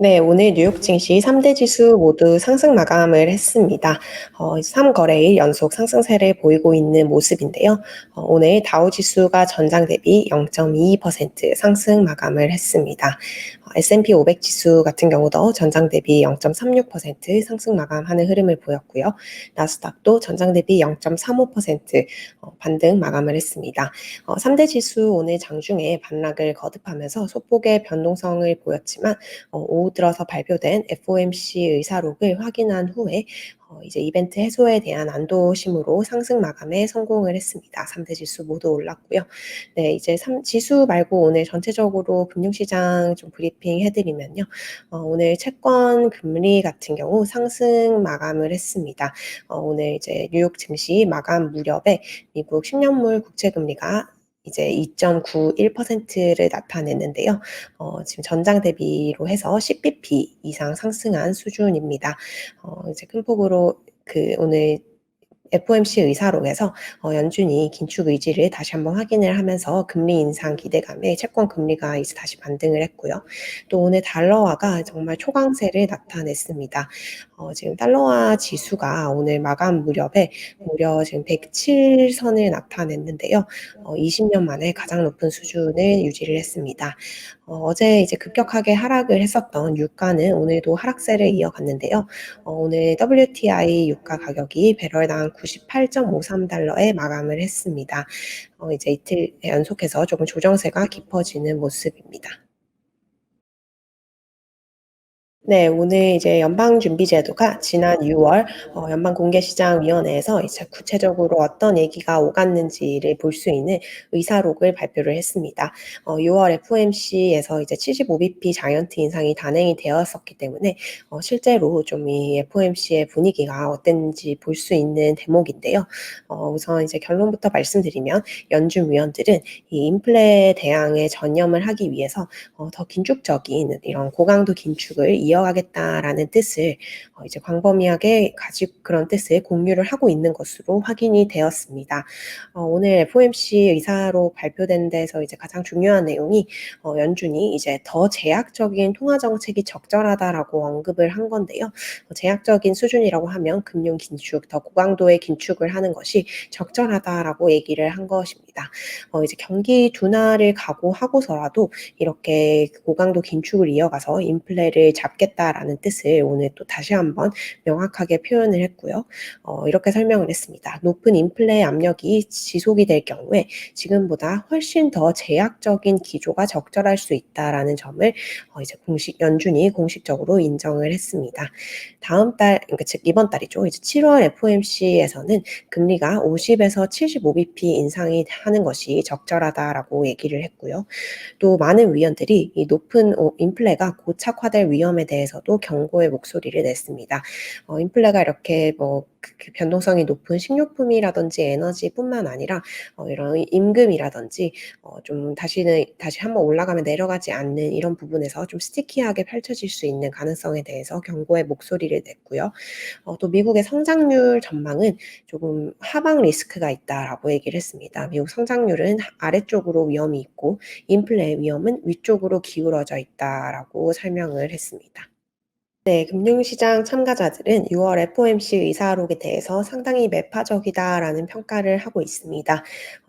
네, 오늘 뉴욕 증시 3대 지수 모두 상승 마감을 했습니다. 3거래일 연속 상승세를 보이고 있는 모습인데요. 오늘 다우 지수가 전장 대비 0.22% 상승 마감을 했습니다. S&P 500 지수 같은 경우도 전장 대비 0.36% 상승 마감하는 흐름을 보였고요. 나스닥도 전장 대비 0.35% 반등 마감을 했습니다. 3대 지수 오늘 장중에 반락을 거듭하면서 소폭의 변동성을 보였지만 오후 들어서 발표된 FOMC 의사록을 확인한 후에 이제 이벤트 해소에 대한 안도심으로 상승 마감에 성공을 했습니다. 3대 지수 모두 올랐고요. 네, 이제 지수 말고 오늘 전체적으로 금융시장 좀 브리핑 해드리면요. 오늘 채권 금리 같은 경우 상승 마감을 했습니다. 오늘 이제 뉴욕 증시 마감 무렵에 미국 10년물 국채 금리가 이제 2.91%를 나타냈는데요. 지금 전장 대비로 해서 10bp 이상 상승한 수준입니다. 이제 큰 폭으로 오늘 FOMC 의사록에서 연준이 긴축 의지를 다시 한번 확인을 하면서 금리 인상 기대감에 채권 금리가 이제 다시 반등을 했고요. 또 오늘 달러화가 정말 초강세를 나타냈습니다. 지금 달러화 지수가 오늘 마감 무렵에 무려 지금 107선을 나타냈는데요. 20년 만에 가장 높은 수준을 유지를 했습니다. 어제 이제 급격하게 하락을 했었던 유가는 오늘도 하락세를 이어갔는데요. 오늘 WTI 유가 가격이 배럴당 98.53달러에 마감을 했습니다. 이제 이틀 연속해서 조금 조정세가 깊어지는 모습입니다. 네, 오늘 이제 연방준비제도가 지난 6월 연방공개시장위원회에서 이제 구체적으로 어떤 얘기가 오갔는지를 볼 수 있는 의사록을 발표를 했습니다. 6월 FOMC에서 이제 75bp 자이언트 인상이 단행이 되었었기 때문에 실제로 좀 이 FOMC의 분위기가 어땠는지 볼 수 있는 대목인데요. 우선 이제 결론부터 말씀드리면 연준 위원들은 이 인플레 대응에 전념을 하기 위해서 더 긴축적인 이런 고강도 긴축을 이어가겠다라는 뜻을 이제 광범위하게 가지고 그런 뜻을 공유를 하고 있는 것으로 확인이 되었습니다. 오늘 FOMC 의사로 발표된 데서 이제 가장 중요한 내용이 연준이 이제 더 제약적인 통화 정책이 적절하다라고 언급을 한 건데요. 제약적인 수준이라고 하면 금융 긴축, 더 고강도의 긴축을 하는 것이 적절하다라고 얘기를 한 것입니다. 이제 경기 둔화를 각오하고서라도 이렇게 고강도 긴축을 이어가서 인플레를 잡겠다라는 뜻을 오늘 또 다시 한번 명확하게 표현을 했고요. 이렇게 설명을 했습니다. 높은 인플레 압력이 지속이 될 경우에 지금보다 훨씬 더 제약적인 기조가 적절할 수 있다라는 점을 이제 연준이 공식적으로 인정을 했습니다. 다음 달, 그러니까 즉 이번 달이죠. 이제 7월 FOMC에서는 금리가 50에서 75bp 인상이 하는 것이 적절하다라고 얘기를 했고요. 또 많은 위원들이 이 높은 인플레가 고착화될 위험에 대해서도 경고의 목소리를 냈습니다. 인플레가 이렇게 그 변동성이 높은 식료품이라든지 에너지뿐만 아니라 이런 임금이라든지 다시 한번 올라가면 내려가지 않는 이런 부분에서 좀 스티키하게 펼쳐질 수 있는 가능성에 대해서 경고의 목소리를 냈고요. 또 미국의 성장률 전망은 조금 하방 리스크가 있다라고 얘기를 했습니다. 미국 성장률은 아래쪽으로 위험이 있고 인플레 위험은 위쪽으로 기울어져 있다라고 설명을 했습니다. 네, 금융시장 참가자들은 6월 FOMC 의사록에 대해서 상당히 매파적이다라는 평가를 하고 있습니다.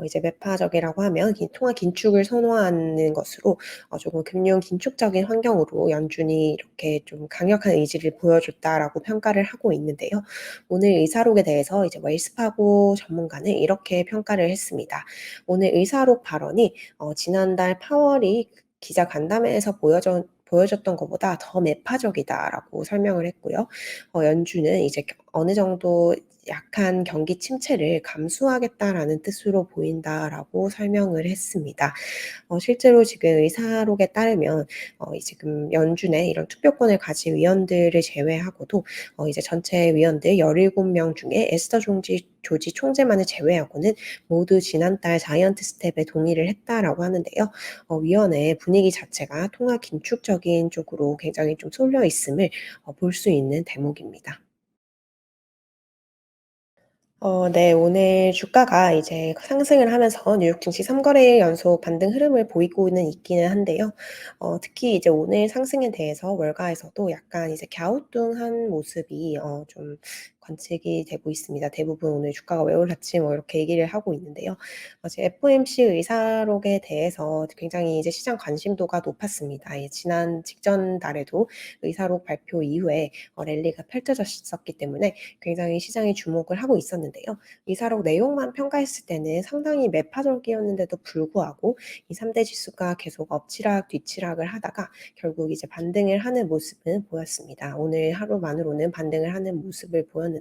이제 매파적이라고 하면 통화 긴축을 선호하는 것으로 조금 금융 긴축적인 환경으로 연준이 이렇게 좀 강력한 의지를 보여줬다라고 평가를 하고 있는데요. 오늘 의사록에 대해서 이제 웰스파고 전문가는 이렇게 평가를 했습니다. 오늘 의사록 발언이 지난달 파월이 기자 간담회에서 보여줬던 것보다 더 매파적이다라고 설명을 했고요. 연준은 이제 어느 정도 약한 경기 침체를 감수하겠다라는 뜻으로 보인다라고 설명을 했습니다. 실제로 지금 의사록에 따르면 지금 연준의 이런 투표권을 가진 위원들을 제외하고도 이제 전체 위원들 17명 중에 에스더 조지 총재만을 제외하고는 모두 지난달 자이언트 스텝에 동의를 했다라고 하는데요. 위원회 분위기 자체가 통화 긴축적인 쪽으로 굉장히 좀 쏠려 있음을 볼 수 있는 대목입니다. 네. 오늘 주가가 이제 상승을 하면서 뉴욕 증시 3 거래일 연속 반등 흐름을 보이고는 있기는 한데요. 특히 이제 오늘 상승에 대해서 월가에서도 약간 이제 갸우뚱한 모습이 좀 관측이 되고 있습니다. 대부분 오늘 주가가 왜 올랐지 뭐 이렇게 얘기를 하고 있는데요. 이제 FOMC 의사록에 대해서 굉장히 이제 시장 관심도가 높았습니다. 지난 직전 달에도 의사록 발표 이후에 랠리가 펼쳐졌었기 때문에 굉장히 시장이 주목을 하고 있었는데요. 이사록 내용만 평가했을 때는 상당히 매파적이었는데도 불구하고 이 3대 지수가 계속 엎치락 뒤치락을 하다가 결국 이제 반등을 하는 모습은 보였습니다. 오늘 하루만으로는 반등을 하는 모습을 보였는데요.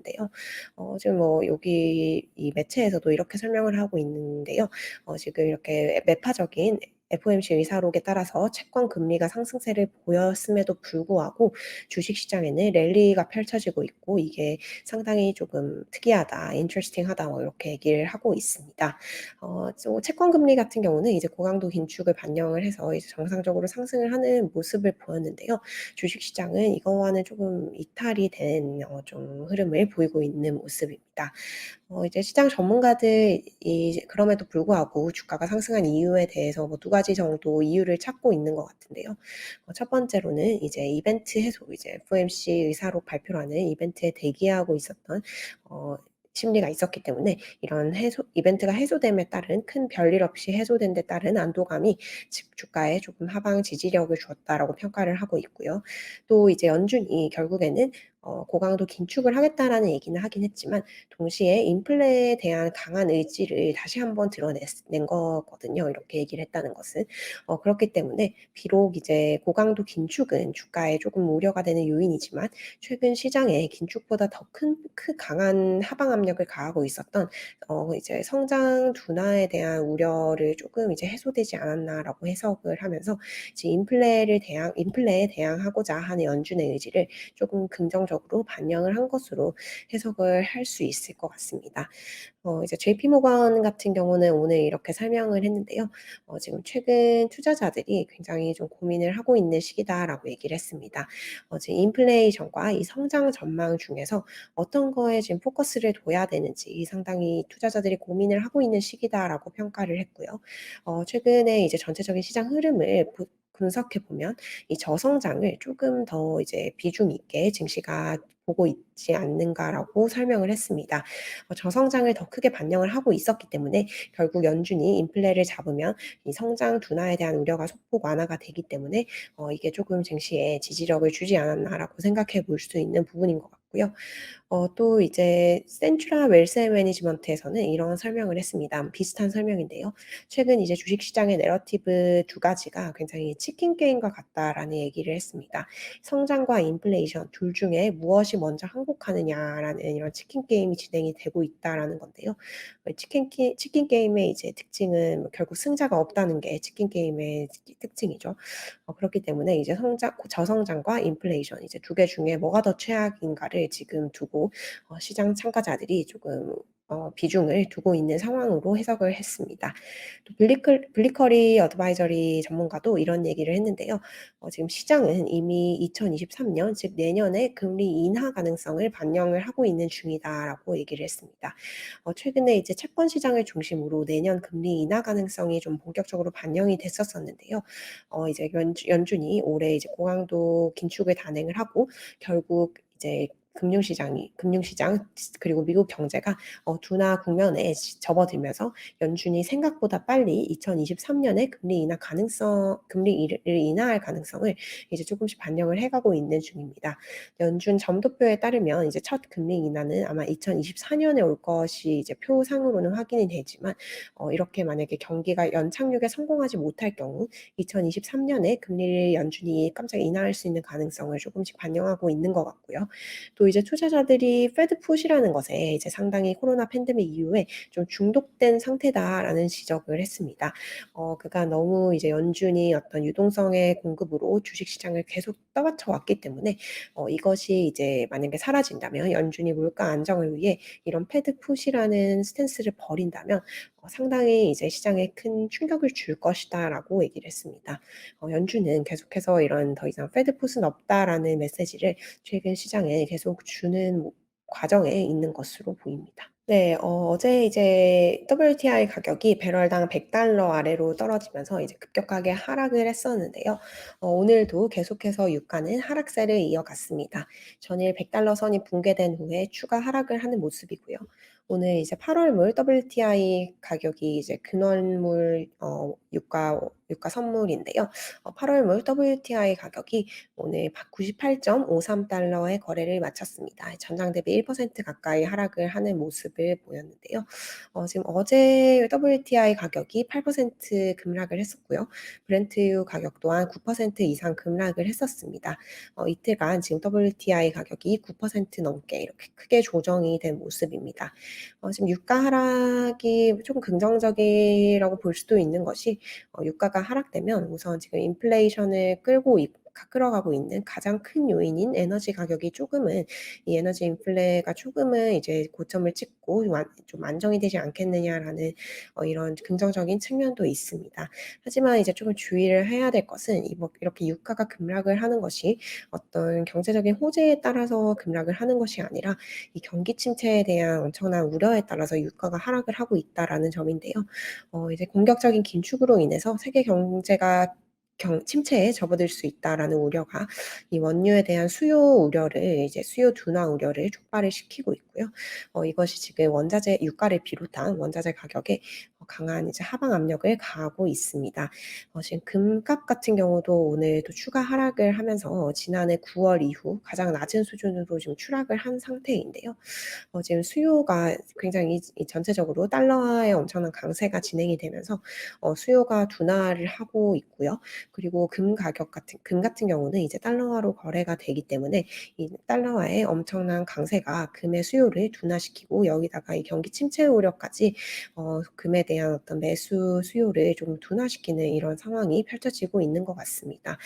지금 뭐 여기 이 매체에서도 이렇게 설명을 하고 있는데요. 지금 이렇게 매파적인 FOMC 의사록에 따라서 채권 금리가 상승세를 보였음에도 불구하고 주식 시장에는 랠리가 펼쳐지고 있고 이게 상당히 조금 특이하다, 인터레스팅하다 뭐 이렇게 얘기를 하고 있습니다. 또 채권 금리 같은 경우는 이제 고강도 긴축을 반영을 해서 이제 정상적으로 상승을 하는 모습을 보였는데요. 주식 시장은 이거와는 조금 이탈이 된 좀 흐름을 보이고 있는 모습입니다. 이제 시장 전문가들이 그럼에도 불구하고 주가가 상승한 이유에 대해서 뭐 두 가지 정도 이유를 찾고 있는 것 같은데요. 첫 번째로는 이제 이벤트 해소, 이제 FOMC 의사록 발표라는 이벤트에 대기하고 있었던 어 심리가 있었기 때문에 이런 해소 이벤트가 해소됨에 따른 큰 별일 없이 해소된 데 따른 안도감이 즉 주가에 조금 하방 지지력을 주었다라고 평가를 하고 있고요. 또 이제 연준이 결국에는 고강도 긴축을 하겠다라는 얘기는 하긴 했지만 동시에 인플레에 대한 강한 의지를 다시 한번 낸 거거든요, 이렇게 얘기를 했다는 것은. 그렇기 때문에 비록 이제 고강도 긴축은 주가에 조금 우려가 되는 요인이지만 최근 시장에 긴축보다 더 강한 하방 압력을 가하고 있었던 이제 '성장 둔화에 대한 우려를 조금 이제 해소되지 않았나.'라고 해석을 하면서 이제 인플레에 대항하고자 하는 연준의 의지를 조금 긍정적으로 반영을 한 것으로 해석을 할 수 있을 것 같습니다. 이제 JP 모건 같은 경우는 오늘 이렇게 설명을 했는데요. 지금 최근 투자자들이 굉장히 좀 고민을 하고 있는 시기다라고 얘기를 했습니다. 지금 인플레이션과 이 성장 전망 중에서 어떤 거에 지금 포커스를 둬야 되는지 상당히 투자자들이 고민을 하고 있는 시기다라고 평가를 했고요. 최근에 이제 전체적인 시장 흐름을 분석해 보면 이 저성장을 조금 더 이제 비중 있게 증시가 보고 있지 않는가라고 설명을 했습니다. 저성장을 더 크게 반영을 하고 있었기 때문에 결국 연준이 인플레를 잡으면 이 성장 둔화에 대한 우려가 소폭 완화가 되기 때문에 이게 조금 증시에 지지력을 주지 않았나라고 생각해 볼 수 있는 부분인 것 같고요. 또 이제 센트럴 웰스 매니지먼트에서는 이런 설명을 했습니다. 비슷한 설명인데요. 최근 이제 주식 시장의 내러티브 두 가지가 굉장히 치킨 게임과 같다라는 얘기를 했습니다. 성장과 인플레이션 둘 중에 무엇이 먼저 항복하느냐라는 이런 치킨 게임이 진행이 되고 있다라는 건데요. 치킨 게임의 이제 특징은 뭐 결국 승자가 없다는 게 치킨 게임의 특징이죠. 그렇기 때문에 이제 저성장과 인플레이션 이제 두 개 중에 뭐가 더 최악인가를 지금 두고 시장 참가자들이 조금 비중을 두고 있는 상황으로 해석을 했습니다. 또 블리커리 어드바이저리 전문가도 이런 얘기를 했는데요. 지금 시장은 이미 2023년 즉 내년에 금리 인하 가능성을 반영을 하고 있는 중이다라고 얘기를 했습니다. 최근에 이제 채권 시장을 중심으로 내년 금리 인하 가능성이 좀 본격적으로 반영이 됐었었는데요. 이제 연준이 올해 이제 고강도 긴축을 단행을 하고 결국 이제 금융시장 그리고 미국 경제가 둔화 국면에 접어들면서 연준이 생각보다 빨리 2023 년에 금리를 인하할 가능성을 이제 조금씩 반영을 해 가고 있는 중입니다. 연준 점도표에 따르면 이제 첫 금리 인하는 아마 2024 년에 올 것이 이제 표상으로는 확인이 되지만 이렇게 만약에 경기가 연착륙에 성공하지 못할 경우 2023 년에 금리를 연준이 깜짝 인하할 수 있는 가능성을 조금씩 반영하고 있는 것 같고요. 또 이제 투자자들이 패드 풋이라는 것에 이제 상당히 코로나 팬데믹 이후에 좀 중독된 상태다라는 지적을 했습니다. 그간 너무 이제 연준이 어떤 유동성의 공급으로 주식 시장을 계속 떠받쳐 왔기 때문에 이것이 이제 만약에 사라진다면 연준이 물가 안정을 위해 이런 패드 풋이라는 스탠스를 버린다면 상당히 이제 시장에 큰 충격을 줄 것이다라고 얘기를 했습니다. 연준은 계속해서 이런 더 이상 패드 풋은 없다라는 메시지를 최근 시장에 계속 주는 과정에 있는 것으로 보입니다. 네. 어제 이제 WTI 가격이 배럴당 $100 아래로 떨어지면서 이제 급격하게 하락을 했었는데요. 오늘도 계속해서 유가는 하락세를 이어갔습니다. 전일 $100 선이 붕괴된 후에 추가 하락을 하는 모습이고요. 오늘 이제 8월 물 WTI 가격이 이제 근원물 유가 선물인데요. 8월 물 WTI 가격이 오늘 98.53달러에 거래를 마쳤습니다. 전장 대비 1% 가까이 하락을 하는 모습을 보였는데요. 지금 어제 WTI 가격이 8% 급락을 했었고요. 브렌트유 가격 또한 9% 이상 급락을 했었습니다. 이틀간 지금 WTI 가격이 9% 넘게 이렇게 크게 조정이 된 모습입니다. 지금 유가 하락이 조금 긍정적이라고 볼 수도 있는 것이 유가가 하락되면 우선 지금 인플레이션을 끌어가고 있는 가장 큰 요인인 에너지 가격이 조금은 이 에너지 인플레가 조금은 이제 고점을 찍고 좀 안정이 되지 않겠느냐라는 이런 긍정적인 측면도 있습니다. 하지만 이제 조금 주의를 해야 될 것은 이렇게 유가가 급락을 하는 것이 어떤 경제적인 호재에 따라서 급락을 하는 것이 아니라 이 경기 침체에 대한 엄청난 우려에 따라서 유가가 하락을 하고 있다라는 점인데요. 이제 공격적인 긴축으로 인해서 세계 경제가 침체에 접어들 수 있다라는 우려가 이 원유에 대한 수요 둔화 우려를 촉발을 시키고 있고요. 이것이 지금 원자재 유가를 비롯한 원자재 가격에 강한 이제 하방 압력을 가하고 있습니다. 지금 금값 같은 경우도 오늘도 추가 하락을 하면서 지난해 9월 이후 가장 낮은 수준으로 지금 추락을 한 상태인데요. 지금 수요가 굉장히 이 전체적으로 달러화의 엄청난 강세가 진행이 되면서 수요가 둔화를 하고 있고요. 그리고 금 같은 경우는 이제 달러화로 거래가 되기 때문에 이 달러화의 엄청난 강세가 금의 수요를 둔화시키고 여기다가 이 경기 침체 우려까지 금에 대한 어떤 매수 수요를 좀 둔화시키는 이런 상황이 펼쳐지고 있는 것 같습니다.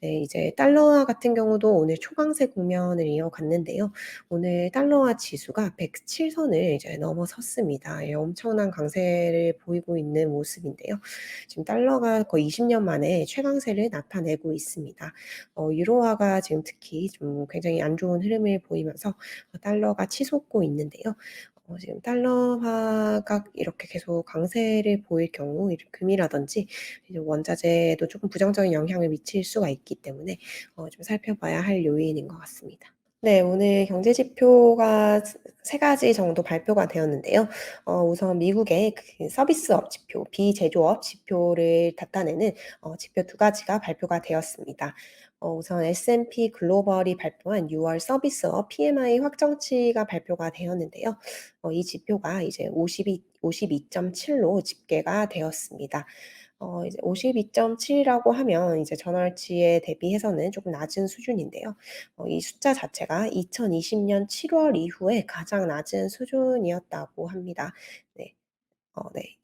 네, 이제 달러화 같은 경우도 오늘 초강세 국면을 이어갔는데요. 오늘 달러화 지수가 107 선을 이제 넘어섰습니다. 예, 엄청난 강세를 보이고 있는 모습인데요. 지금 달러가 거의 20년 만에 최강세를 나타내고 있습니다. 유로화가 지금 특히 좀 굉장히 안 좋은 흐름을 보이면서 달러가 치솟고 있는데요. 지금 달러화가 이렇게 계속 강세를 보일 경우 금이라든지 이제 원자재에도 조금 부정적인 영향을 미칠 수가 있기 때문에 좀 살펴봐야 할 요인인 것 같습니다. 네. 오늘 경제 지표가 세 가지 정도 발표가 되었는데요. 우선 미국의 그 서비스업 지표, 비제조업 지표를 나타내는 지표 두 가지가 발표가 되었습니다. 우선 S&P 글로벌이 발표한 6월 서비스업 PMI 확정치가 발표가 되었는데요. 이 지표가 이제 52.7로 집계가 되었습니다. 이제 52.7이라고 하면 이제 전월치에 대비해서는 조금 낮은 수준인데요. 이 숫자 자체가 2020년 7월 이후에 가장 낮은 수준이었다고 합니다. 네. 네.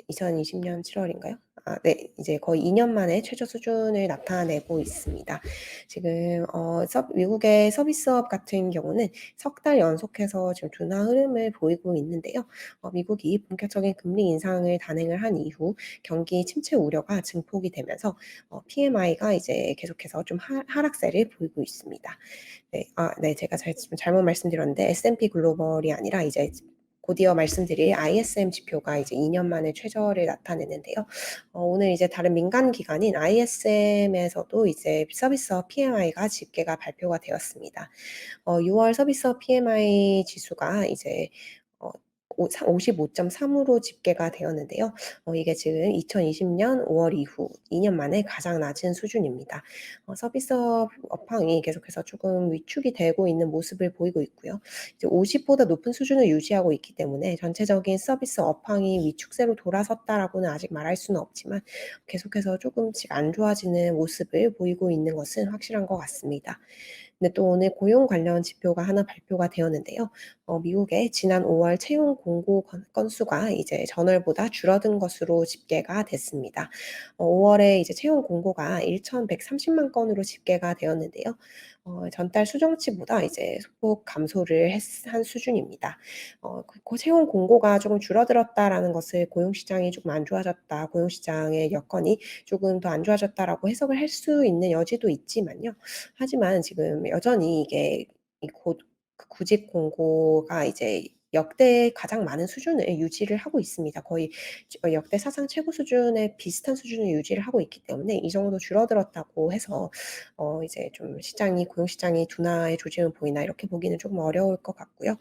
2020년 7 월인가요? 아 네. 이제 거의 2년 만에 최저 수준을 나타내고 있습니다. 지금 미국의 서비스업 같은 경우는 석 달 연속해서 지금 둔화 흐름을 보이고 있는데요. 미국이 본격적인 금리 인상을 단행을 한 이후 경기 침체 우려가 증폭이 되면서 PMI가 이제 계속해서 좀 하락세를 보이고 있습니다. 네. 네. 제가 지금 잘못 말씀드렸는데 S&P 글로벌이 아니라 이제 곧이어 말씀드릴 ISM 지표가 이제 2년 만에 최저를 나타내는데요. 오늘 이제 다른 민간 기관인 ISM에서도 이제 서비스업 PMI가 집계가 발표가 되었습니다. 6월 서비스업 PMI 지수가 이제 어 오 55.3으로 집계가 되었는데요. 이게 지금 2020년 5월 이후 2년 만에 가장 낮은 수준입니다. 서비스업 업황이 계속해서 조금 위축이 되고 있는 모습을 보이고 있고요. 이제 50 보다 높은 수준을 유지하고 있기 때문에 전체적인 서비스 업황이 위축세로 돌아섰다라고는 아직 말할 수는 없지만 계속해서 조금씩 안 좋아지는 모습을 보이고 있는 것은 확실한 것 같습니다. 근데 또 오늘 고용 관련 지표가 하나 발표가 되었는데요. 미국의 지난 5월 채용 공고 건수가 이제 전월보다 줄어든 것으로 집계가 됐습니다. 5 월에 이제 채용 공고가 1,130만 건으로 집계가 되었는데요. 전달 수정치보다 이제 소폭 감소를 한 수준입니다. 그 채용 공고가 조금 줄어들었다라는 것을 고용 시장이 조금 안 좋아졌다, 고용 시장의 여건이 조금 더 안 좋아졌다라고 해석을 할 수 있는 여지도 있지만요. 하지만 지금 여전히 이게 이 곧 그 구직 공고가 이제 역대 가장 많은 수준을 유지를 하고 있습니다. 거의 역대 사상 최고 수준에 비슷한 수준을 유지를 하고 있기 때문에 이 정도 줄어들었다고 해서 이제 좀 시장이 고용 시장이 둔화의 조짐을 보이나 이렇게 보기는 조금 어려울 것 같고요.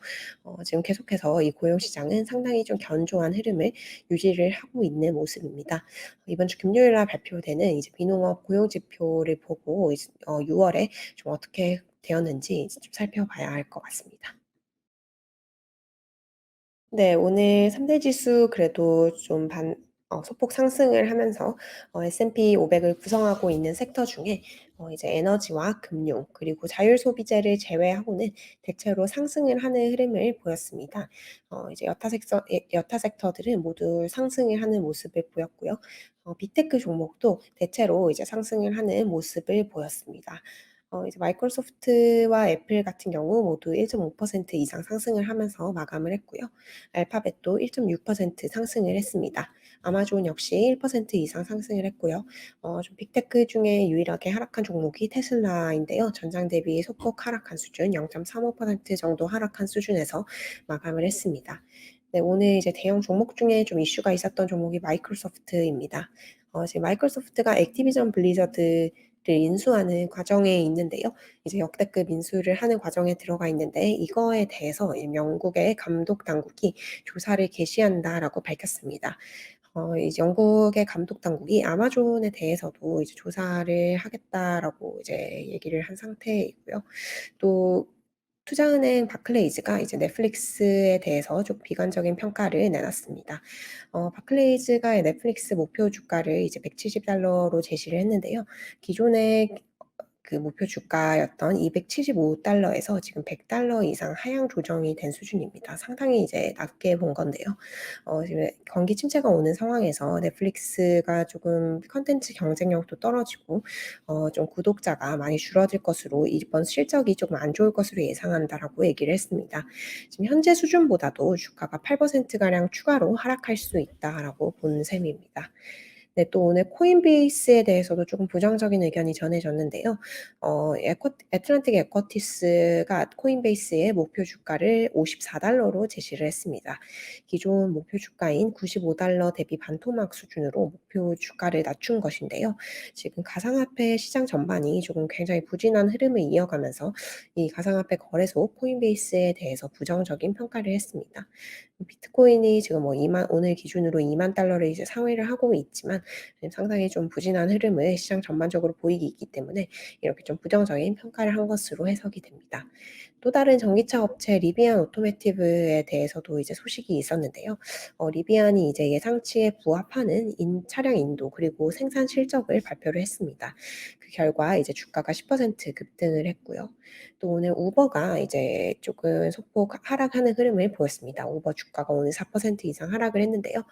지금 계속해서 이 고용 시장은 상당히 좀 견조한 흐름을 유지를 하고 있는 모습입니다. 이번 주 금요일 날 발표되는 이제 비농업 고용 지표를 보고 6 월에 좀 어떻게 되었는지 좀 살펴봐야 할 것 같습니다. 네. 오늘 3대 지수 그래도 좀 소폭 상승을 하면서 S&P 500을 구성하고 있는 섹터 중에 이제 에너지와 금융 그리고 자율 소비재를 제외하고는 대체로 상승을 하는 흐름을 보였습니다. 이제 여타 섹터들은 모두 상승을 하는 모습을 보였고요. 빅테크 종목도 대체로 이제 상승을 하는 모습을 보였습니다. 이제 마이크로소프트와 애플 같은 경우 모두 1.5% 이상 상승을 하면서 마감을 했고요. 알파벳도 1.6% 상승을 했습니다. 아마존 역시 1% 이상 상승을 했고요. 좀 빅테크 중에 유일하게 하락한 종목이 테슬라인데요. 전장 대비 소폭 하락한 수준 0.35% 정도 하락한 수준에서 마감을 했습니다. 네, 오늘 이제 대형 종목 중에 좀 이슈가 있었던 종목이 마이크로소프트입니다. 지금 마이크로소프트가 액티비전 블리자드를 인수하는 과정에 있는데요. 이제 역대급 인수를 하는 과정에 들어가 있는데 이거에 대해서 이 영국의 감독 당국이 조사를 개시한다라고 밝혔습니다. 이제 영국의 감독 당국이 아마존에 대해서도 이제 조사를 하겠다라고 이제 얘기를 한 상태이고요. 또 투자은행 바클레이즈가 이제 넷플릭스에 대해서 좀 비관적인 평가를 내놨습니다. 바클레이즈가 넷플릭스 목표 주가를 이제 $170로 제시를 했는데요. 기존의 그 목표 주가였던 $275에서 지금 $100 이상 하향 조정이 된 수준입니다. 상당히 이제 낮게 본 건데요. 지금 경기 침체가 오는 상황에서 넷플릭스가 조금 콘텐츠 경쟁력도 떨어지고 좀 구독자가 많이 줄어들 것으로 이번 실적이 조금 안 좋을 것으로 예상한다라고 얘기를 했습니다. 지금 현재 수준보다도 주가가 8% 가량 추가로 하락할 수 있다라고 본 셈입니다. 네, 또 오늘 코인베이스에 대해서도 조금 부정적인 의견이 전해졌는데요. 애틀랜틱 에쿼티스가 코인베이스의 목표 주가를 $54로 제시를 했습니다. 기존 목표 주가인 $95 대비 반토막 수준으로 목표 주가를 낮춘 것인데요. 지금 가상화폐 시장 전반이 조금 굉장히 부진한 흐름을 이어가면서 이 가상화폐 거래소 코인베이스에 대해서 부정적인 평가를 했습니다. 비트코인이 지금 뭐 오늘 기준으로 2만 달러를 이제 상회를 하고 있지만 상당히 좀 부진한 흐름을 시장 전반적으로 보이기 때문에 이렇게 좀 부정적인 평가를 한 것으로 해석이 됩니다. 또 다른 전기차 업체 리비안 오토모티브에 대해서도 이제 소식이 있었는데요. 리비안이 이제 예상치에 부합하는 차량 인도 그리고 생산 실적을 발표를 했습니다. 그 결과 이제 주가가 10% 급등을 했고요. 또 오늘 우버가 이제 조금 소폭 하락하는 흐름을 보였습니다. 우버 주가가 오늘 4% 이상 하락을 했는데요.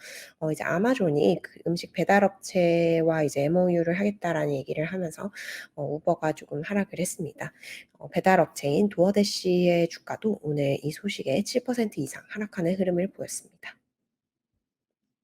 이제 아마존이 그 음식 배달 업체와 이제 MOU를 하겠다라는 얘기를 하면서 우버가 조금 하락을 했습니다. 배달 업체인 도어대시의 주가도 오늘 이 소식에 7% 이상 하락하는 흐름을 보였습니다.